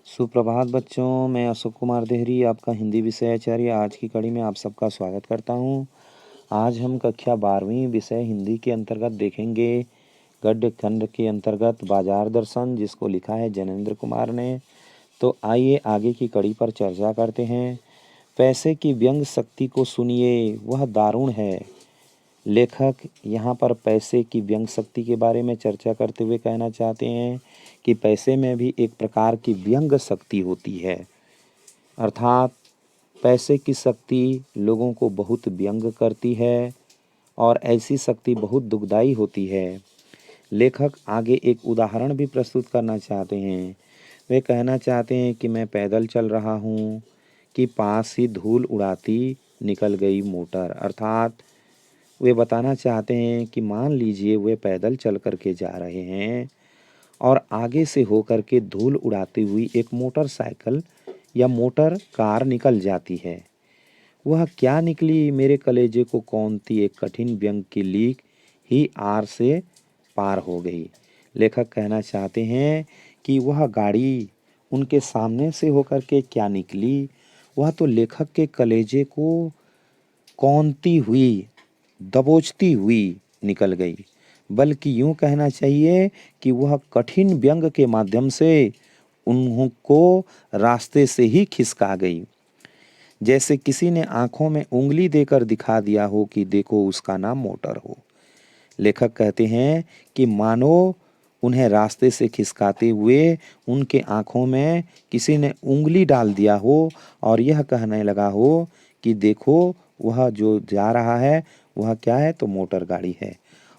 सुप्रभात बच्चों, मैं अशोक कुमार देहरी आपका हिंदी विषय आचार्य आज की कड़ी में आप सबका स्वागत करता हूं। आज हम कक्षा 12वीं विषय हिंदी के अंतर्गत देखेंगे गद्य खंड के अंतर्गत बाजार दर्शन, जिसको लिखा है जैनेन्द्र कुमार ने। तो आइए आगे की कड़ी पर चर्चा करते हैं। पैसे की व्यंग शक्ति को सुनिए, वह दारुण है। लेखक यहाँ पर पैसे की व्यंग शक्ति के बारे में चर्चा करते हुए कहना चाहते हैं कि पैसे में भी एक प्रकार की व्यंग शक्ति होती है, अर्थात पैसे की शक्ति लोगों को बहुत व्यंग करती है और ऐसी शक्ति बहुत दुखदाई होती है। लेखक आगे एक उदाहरण भी प्रस्तुत करना चाहते हैं। वे कहना चाहते हैं कि मैं पैदल चल रहा हूँ कि पास ही धूल उड़ाती निकल गई मोटर, अर्थात वे बताना चाहते हैं कि मान लीजिए वे पैदल चल कर के जा रहे हैं और आगे से होकर के धूल उड़ाती हुई एक मोटरसाइकिल या मोटर कार निकल जाती है। वह क्या निकली, मेरे कलेजे को कौनती एक कठिन व्यंग की लीक ही आर से पार हो गई। लेखक कहना चाहते हैं कि वह गाड़ी उनके सामने से होकर के क्या निकली, वह तो लेखक के कलेजे को कौनती हुई, दबोचती हुई निकल गई, बल्कि यूं कहना चाहिए कि वह कठिन व्यंग के माध्यम से उनको रास्ते से ही खिसका गई। जैसे किसी ने आंखों में उंगली देकर दिखा दिया हो कि देखो उसका नाम मोटर हो। लेखक कहते हैं कि मानो उन्हें रास्ते से खिसकाते हुए उनके आंखों में किसी ने उंगली डाल दिया हो और यह कहने लगा हो कि देखो वह जो जा रहा है वह क्या है, तो मोटर गाड़ी है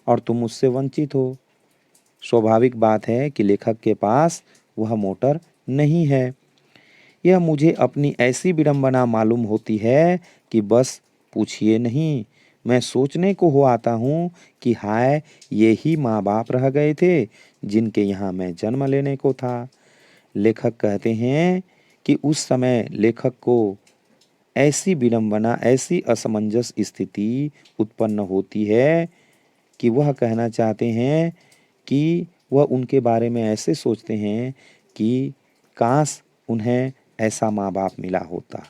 और तुम उससे वंचित हो। स्वाभाविक बात है कि लेखक के पास वह मोटर नहीं है। यह मुझे अपनी ऐसी विडंबना मालूम होती है कि बस पूछिए नहीं। मैं सोचने को हो आता हूँ कि हाय, ये ही माँ बाप रह गए थे जिनके यहाँ मैं जन्म लेने को था। लेखक कहते हैं कि उस समय लेखक को ऐसी विडंबना, ऐसी असमंजस स्थिति उत्पन्न होती है कि वह कहना चाहते हैं कि वह उनके बारे में ऐसे सोचते हैं कि काश उन्हें ऐसा माँ बाप मिला होता।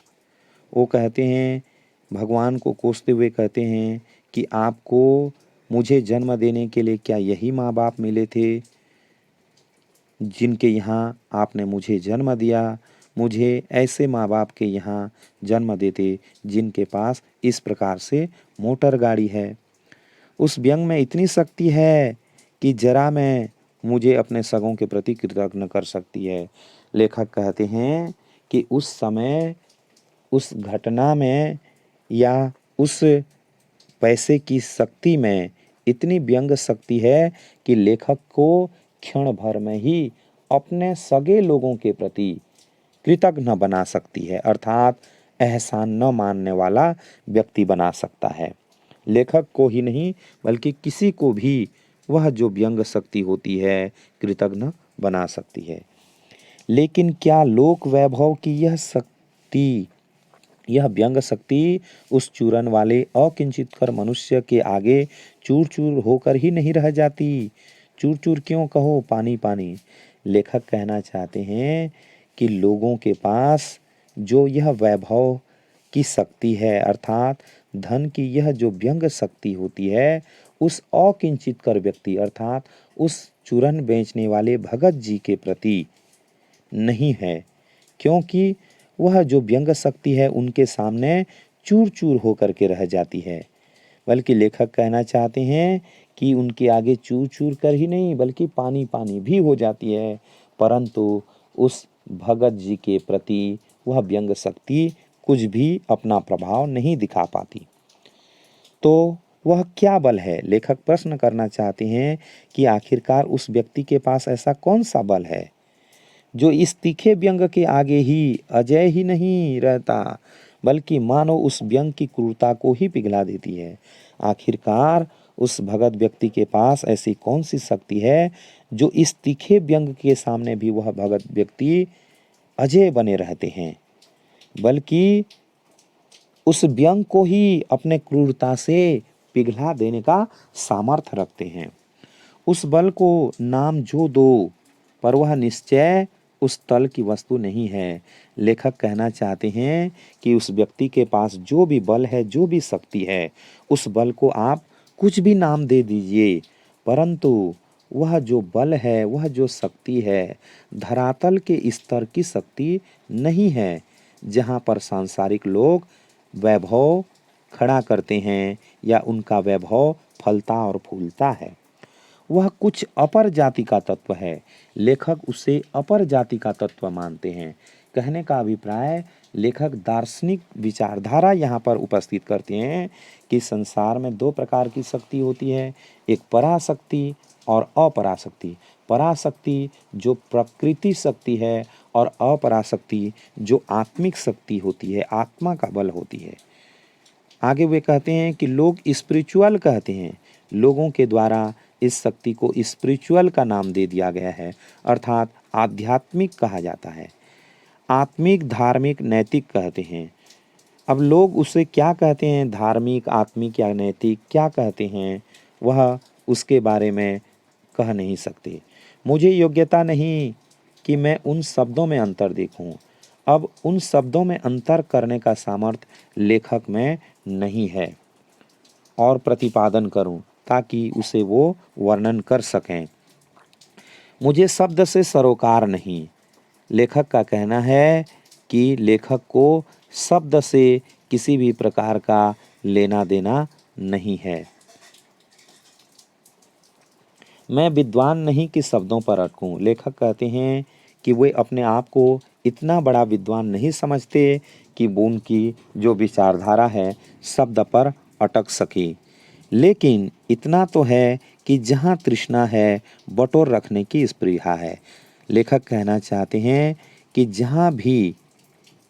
वो कहते हैं, भगवान को कोसते हुए कहते हैं कि आपको मुझे जन्म देने के लिए क्या यही माँ बाप मिले थे जिनके यहाँ आपने मुझे जन्म दिया। मुझे ऐसे माँ बाप के यहाँ जन्म देते जिनके पास इस प्रकार से मोटर गाड़ी है। उस व्यंग में इतनी शक्ति है कि जरा में मुझे अपने सगों के प्रति कृतज्ञ कर सकती है। लेखक कहते हैं कि उस समय, उस घटना में या उस पैसे की शक्ति में इतनी व्यंग शक्ति है कि लेखक को क्षण भर में ही अपने सगे लोगों के प्रति कृतज्ञ बना सकती है, अर्थात एहसान न मानने वाला व्यक्ति बना सकता है। लेखक को ही नहीं बल्कि किसी को भी वह जो व्यंग शक्ति होती है कृतज्ञ बना सकती है। लेकिन क्या लोक वैभव की यह शक्ति, यह व्यंग शक्ति उस चूरन वाले अकिंचितकर मनुष्य के आगे चूर चूर होकर ही नहीं रह जाती। चूर चूर क्यों कहो, पानी पानी। लेखक कहना चाहते हैं कि लोगों के पास जो यह वैभव की शक्ति है, अर्थात धन की यह जो व्यंग शक्ति होती है, उस अकिंचितकर व्यक्ति अर्थात उस चूरन बेचने वाले भगत जी के प्रति नहीं है, क्योंकि वह जो व्यंग शक्ति है उनके सामने चूर चूर होकर के रह जाती है। बल्कि लेखक कहना चाहते हैं कि उनके आगे चूर चूर कर ही नहीं बल्कि पानी पानी भी हो जाती है, परंतु उस भगत जी के प्रति वह व्यंग शक्ति कुछ भी अपना प्रभाव नहीं दिखा पाती। तो वह क्या बल है? लेखक प्रश्न करना चाहते हैं कि आखिरकार उस व्यक्ति के पास ऐसा कौन सा बल है जो इस तीखे व्यंग के आगे ही अजय ही नहीं रहता, बल्कि मानो उस व्यंग की क्रूरता को ही पिघला देती है। आखिरकार उस भगत व्यक्ति के पास ऐसी कौन सी शक्ति है जो इस तीखे व्यंग के सामने भी वह भगत व्यक्ति अजय बने रहते हैं, बल्कि उस व्यंग को ही अपने क्रूरता से पिघला देने का सामर्थ्य रखते हैं। उस बल को नाम जो दो, पर वह निश्चय उस तल की वस्तु नहीं है। लेखक कहना चाहते हैं कि उस व्यक्ति के पास जो भी बल है, जो भी शक्ति है, उस बल को आप कुछ भी नाम दे दीजिए, परंतु वह जो बल है, वह जो शक्ति है, धरातल के स्तर की शक्ति नहीं है, जहाँ पर सांसारिक लोग वैभव खड़ा करते हैं या उनका वैभव फलता और फूलता है। वह कुछ अपर जाति का तत्व है। लेखक उसे अपर जाति का तत्व मानते हैं। कहने का अभिप्राय, लेखक दार्शनिक विचारधारा यहाँ पर उपस्थित करते हैं कि संसार में दो प्रकार की शक्ति होती है, एक पराशक्ति और अपराशक्ति। पराशक्ति जो प्रकृति शक्ति है और अपराशक्ति जो आत्मिक शक्ति होती है, आत्मा का बल होती है। आगे वे कहते हैं कि लोग स्पिरिचुअल कहते हैं। लोगों के द्वारा इस शक्ति को स्पिरिचुअल का नाम दे दिया गया है, अर्थात आध्यात्मिक कहा जाता है। आत्मिक, धार्मिक, नैतिक कहते हैं। अब लोग उसे क्या कहते हैं, धार्मिक, आत्मिक या नैतिक क्या कहते हैं, वह उसके बारे में कह नहीं सकते। मुझे योग्यता नहीं कि मैं उन शब्दों में अंतर देखूं। अब उन शब्दों में अंतर करने का सामर्थ्य लेखक में नहीं है और प्रतिपादन करूं ताकि उसे वो वर्णन कर सकें। मुझे शब्द से सरोकार नहीं। लेखक का कहना है कि लेखक को शब्द से किसी भी प्रकार का लेना देना नहीं है। मैं विद्वान नहीं कि शब्दों पर अटकूं। लेखक कहते हैं कि वे अपने आप को इतना बड़ा विद्वान नहीं समझते कि वो उनकी जो विचारधारा है शब्द पर अटक सके, लेकिन इतना तो है कि जहाँ तृष्णा है बटोर रखने की स्पृहा है। लेखक कहना चाहते हैं कि जहाँ भी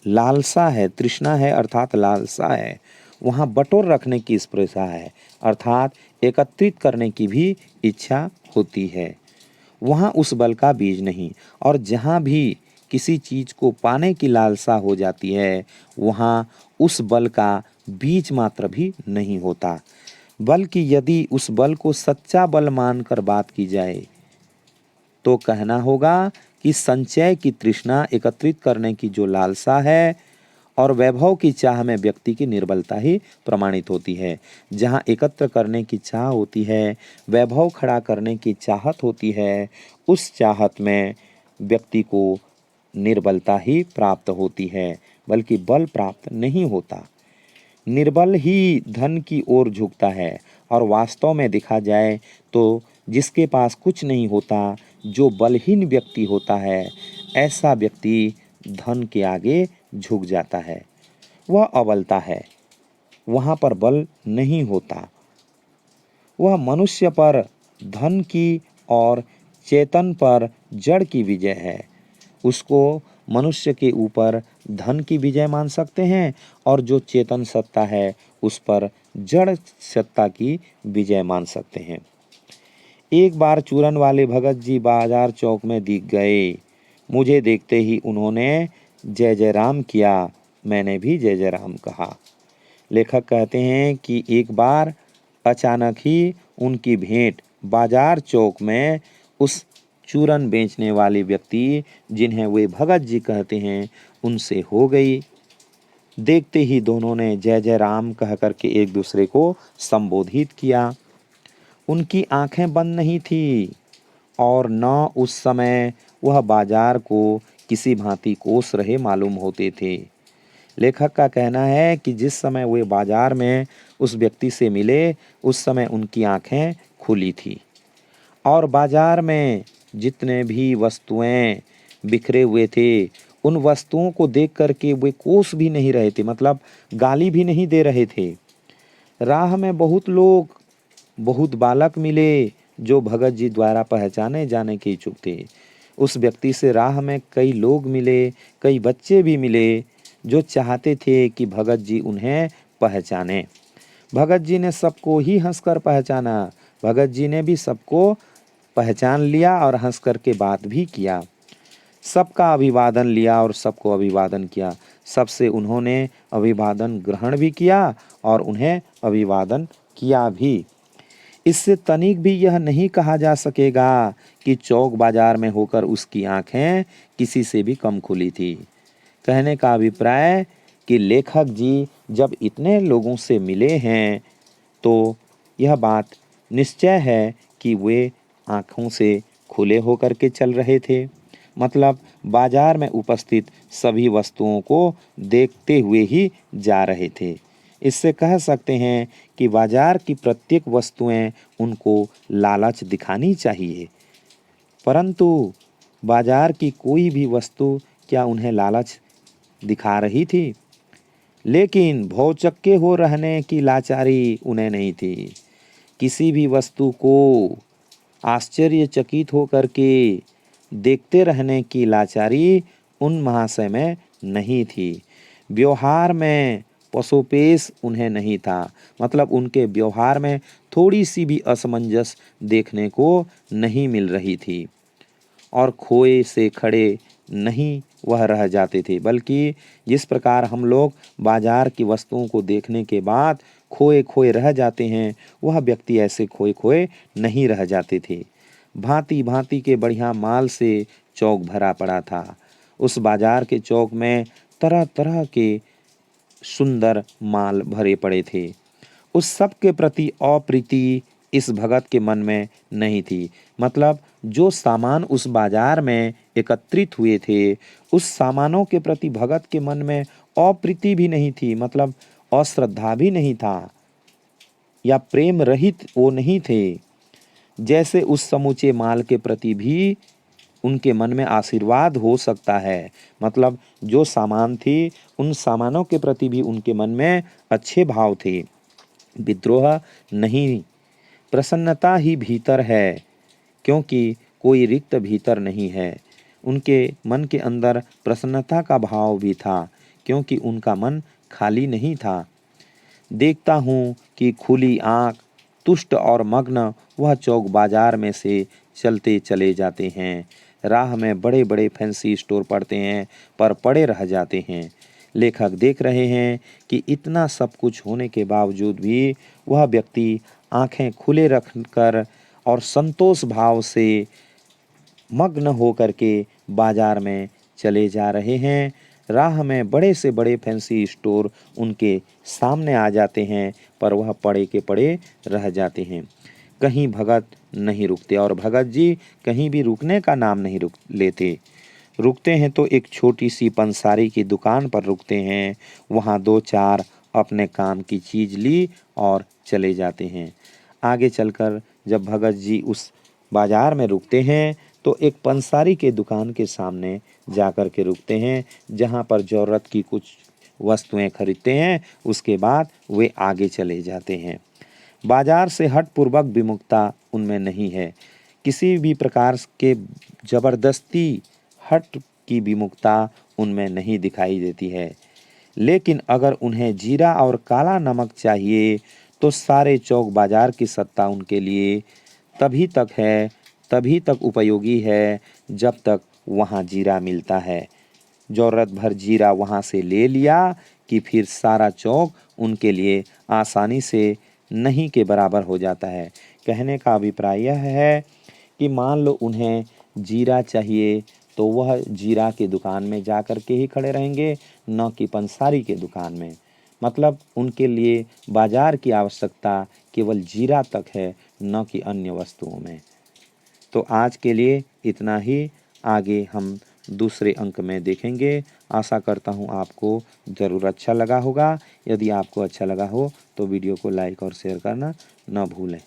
लालसा है, तृष्णा है अर्थात लालसा है, वहाँ बटोर रखने की स्पृहा है अर्थात एकत्रित करने की भी इच्छा होती है। वहाँ उस बल का बीज नहीं। और जहाँ भी किसी चीज को पाने की लालसा हो जाती है, वहाँ उस बल का बीज मात्र भी नहीं होता। बल्कि यदि उस बल को सच्चा बल मानकर बात की जाए तो कहना होगा कि संचय की तृष्णा, एकत्रित करने की जो लालसा है और वैभव की चाह में व्यक्ति की निर्बलता ही प्रमाणित होती है। जहाँ एकत्र करने की चाह होती है, वैभव खड़ा करने की चाहत होती है, उस चाहत में व्यक्ति को निर्बलता ही प्राप्त होती है, बल्कि बल प्राप्त नहीं होता। निर्बल ही धन की ओर झुकता है और वास्तव में देखा जाए तो जिसके पास कुछ नहीं होता, जो बलहीन व्यक्ति होता है, ऐसा व्यक्ति धन के आगे झुक जाता है। वह अबलता है, वहाँ पर बल नहीं होता। वह मनुष्य पर धन की और चेतन पर जड़ की विजय है। उसको मनुष्य के ऊपर धन की विजय मान सकते हैं और जो चेतन सत्ता है उस पर जड़ सत्ता की विजय मान सकते हैं। एक बार चूरन वाले भगत जी बाजार चौक में दिख गए। मुझे देखते ही उन्होंने जय जय राम किया। मैंने भी जय जय राम कहा। लेखक कहते हैं कि एक बार अचानक ही उनकी भेंट बाजार चौक में उस चूरन बेचने वाले व्यक्ति, जिन्हें वे भगत जी कहते हैं, उनसे हो गई। देखते ही दोनों ने जय जय राम कह करके एक दूसरे को संबोधित किया। उनकी आंखें बंद नहीं थी और न उस समय वह बाजार को किसी भांति कोस रहे मालूम होते थे। लेखक का कहना है कि जिस समय वे बाजार में उस व्यक्ति से मिले, उस समय उनकी आंखें खुली थी और बाजार में जितने भी वस्तुएं बिखरे हुए थे, उन वस्तुओं को देख करके वे कोस भी नहीं रहे थे, मतलब गाली भी नहीं दे रहे थे। राह में बहुत लोग, बहुत बालक मिले जो भगत जी द्वारा पहचाने जाने के इच्छुक थे। उस व्यक्ति से राह में कई लोग मिले, कई बच्चे भी मिले जो चाहते थे कि भगत जी उन्हें पहचाने। भगत जी ने सबको ही हंसकर पहचाना। भगत जी ने भी सबको पहचान लिया और हंस कर के बात भी किया। सबका अभिवादन लिया और सबको अभिवादन किया। सबसे उन्होंने अभिवादन ग्रहण भी किया और उन्हें अभिवादन किया भी। इससे तनिक भी यह नहीं कहा जा सकेगा कि चौक बाजार में होकर उसकी आंखें किसी से भी कम खुली थी। कहने का अभिप्राय कि लेखक जी जब इतने लोगों से मिले हैं तो यह बात निश्चय है कि वे आँखों से खुले होकर के चल रहे थे। मतलब बाजार में उपस्थित सभी वस्तुओं को देखते हुए ही जा रहे थे। इससे कह सकते हैं कि बाजार की प्रत्येक वस्तुएं उनको लालच दिखानी चाहिए, परंतु बाजार की कोई भी वस्तु क्या उन्हें लालच दिखा रही थी? लेकिन भौचक्के हो रहने की लाचारी उन्हें नहीं थी। किसी भी वस्तु को आश्चर्यचकित होकर के देखते रहने की लाचारी उन महाशय में नहीं थी। व्यवहार में पसोपेश उन्हें नहीं था। मतलब उनके व्यवहार में थोड़ी सी भी असमंजस देखने को नहीं मिल रही थी और खोए से खड़े नहीं वह रह जाते थे, बल्कि जिस प्रकार हम लोग बाजार की वस्तुओं को देखने के बाद खोए खोए रह जाते हैं, वह व्यक्ति ऐसे खोए खोए नहीं रह जाते थे। भांति भांति के बढ़िया माल से चौक भरा पड़ा था। उस बाजार के चौक में तरह तरह के सुंदर माल भरे पड़े थे। उस सब के प्रति अप्रीति इस भगत के मन में नहीं थी। मतलब जो सामान उस बाजार में एकत्रित हुए थे, उस सामानों के प्रति भगत के मन में अप्रीति भी नहीं थी। मतलब अश्रद्धा भी नहीं था या प्रेम रहित वो नहीं थे। जैसे उस समूचे माल के प्रति भी उनके मन में आशीर्वाद हो सकता है। मतलब जो सामान थी, उन सामानों के प्रति भी उनके मन में अच्छे भाव थे। विद्रोह नहीं, प्रसन्नता ही भीतर है, क्योंकि कोई रिक्त भीतर नहीं है। उनके मन के अंदर प्रसन्नता का भाव भी था, क्योंकि उनका मन खाली नहीं था। देखता हूँ कि खुली आँख, तुष्ट और मग्न वह चौक बाजार में से चलते चले जाते हैं। राह में बड़े बड़े फैंसी स्टोर पड़ते हैं, पर पड़े रह जाते हैं। लेखक देख रहे हैं कि इतना सब कुछ होने के बावजूद भी वह व्यक्ति आंखें खुले रखकर और संतोष भाव से मग्न होकर के बाजार में चले जा रहे हैं। राह में बड़े से बड़े फैंसी स्टोर उनके सामने आ जाते हैं, पर वह पड़े के पड़े रह जाते हैं। कहीं भगत नहीं रुकते और भगत जी कहीं भी रुकने का नाम नहीं लेते। रुकते हैं तो एक छोटी सी पंसारी की दुकान पर रुकते हैं। वहाँ दो चार अपने काम की चीज़ ली और चले जाते हैं। आगे चलकर जब भगत जी उस बाजार में रुकते हैं तो एक पंसारी के दुकान के सामने जाकर के रुकते हैं, जहाँ पर ज़रूरत की कुछ वस्तुएं खरीदते हैं। उसके बाद वे आगे चले जाते हैं। बाजार से हठपूर्वक विमुखता उनमें नहीं है। किसी भी प्रकार के जबरदस्ती हट की विमुखता उनमें नहीं दिखाई देती है। लेकिन अगर उन्हें जीरा और काला नमक चाहिए तो सारे चौक बाजार की सत्ता उनके लिए तभी तक है, तभी तक उपयोगी है जब तक वहाँ जीरा मिलता है। ज़रूरत भर जीरा वहाँ से ले लिया कि फिर सारा चौक उनके लिए आसानी से नहीं के बराबर हो जाता है। कहने का अभिप्राय यह है कि मान लो उन्हें जीरा चाहिए तो वह जीरा की दुकान में जा कर के ही खड़े रहेंगे, न कि पंसारी के दुकान में। मतलब उनके लिए बाजार की आवश्यकता केवल जीरा तक है, न कि अन्य वस्तुओं में। तो आज के लिए इतना ही। आगे हम दूसरे अंक में देखेंगे। आशा करता हूँ आपको ज़रूर अच्छा लगा होगा। यदि आपको अच्छा लगा हो तो वीडियो को लाइक और शेयर करना न भूलें।